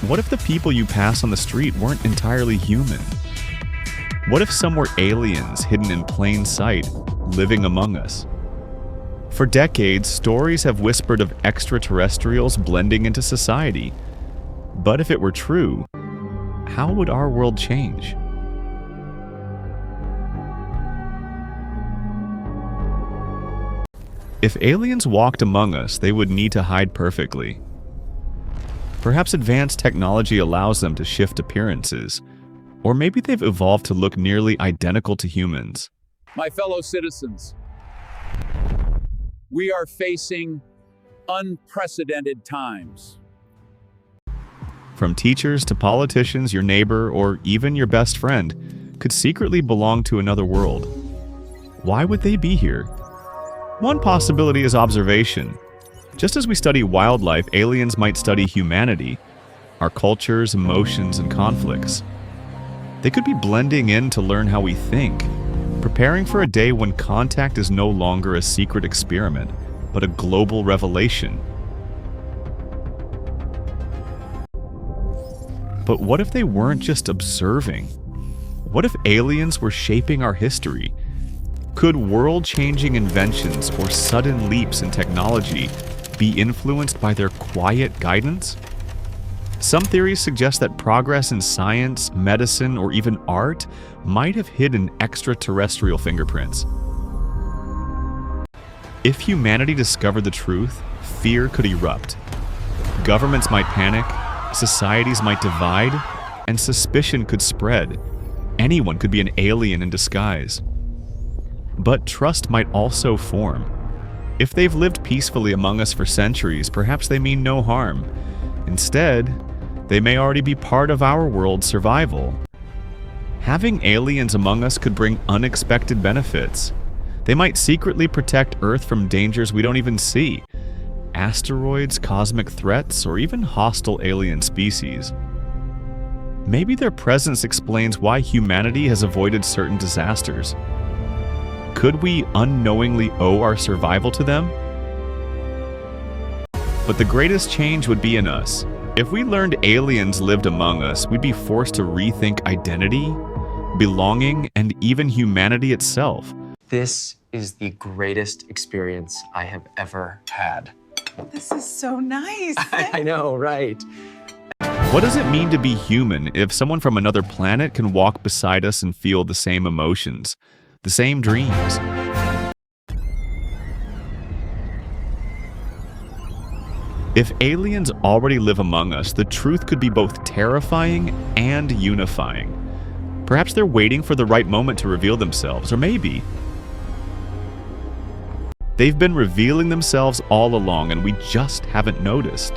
What if the people you pass on the street weren't entirely human? What if some were aliens hidden in plain sight, living among us? For decades, stories have whispered of extraterrestrials blending into society. But if it were true, how would our world change? If aliens walked among us, they would need to hide perfectly. Perhaps advanced technology allows them to shift appearances, or maybe they've evolved to look nearly identical to humans. My fellow citizens, we are facing unprecedented times. From teachers to politicians, your neighbor, or even your best friend could secretly belong to another world. Why would they be here? One possibility is observation. Just as we study wildlife, aliens might study humanity, our cultures, emotions, and conflicts. They could be blending in to learn how we think, preparing for a day when contact is no longer a secret experiment, but a global revelation. But what if they weren't just observing? What if aliens were shaping our history? Could world-changing inventions or sudden leaps in technology be influenced by their quiet guidance? Some theories suggest that progress in science, medicine, or even art might have hidden extraterrestrial fingerprints. If humanity discovered the truth, fear could erupt. Governments might panic, societies might divide, and suspicion could spread. Anyone could be an alien in disguise. But trust might also form. If they've lived peacefully among us for centuries, perhaps they mean no harm. Instead, they may already be part of our world's survival. Having aliens among us could bring unexpected benefits. They might secretly protect Earth from dangers we don't even see. Asteroids, cosmic threats, or even hostile alien species. Maybe their presence explains why humanity has avoided certain disasters. Could we unknowingly owe our survival to them? But the greatest change would be in us. If we learned aliens lived among us, we'd be forced to rethink identity, belonging, and even humanity itself. This is the greatest experience I have ever had. This is so nice. I know, right? What does it mean to be human if someone from another planet can walk beside us and feel the same emotions, the same dreams? If aliens already live among us, the truth could be both terrifying and unifying. Perhaps they're waiting for the right moment to reveal themselves, or maybe they've been revealing themselves all along and we just haven't noticed.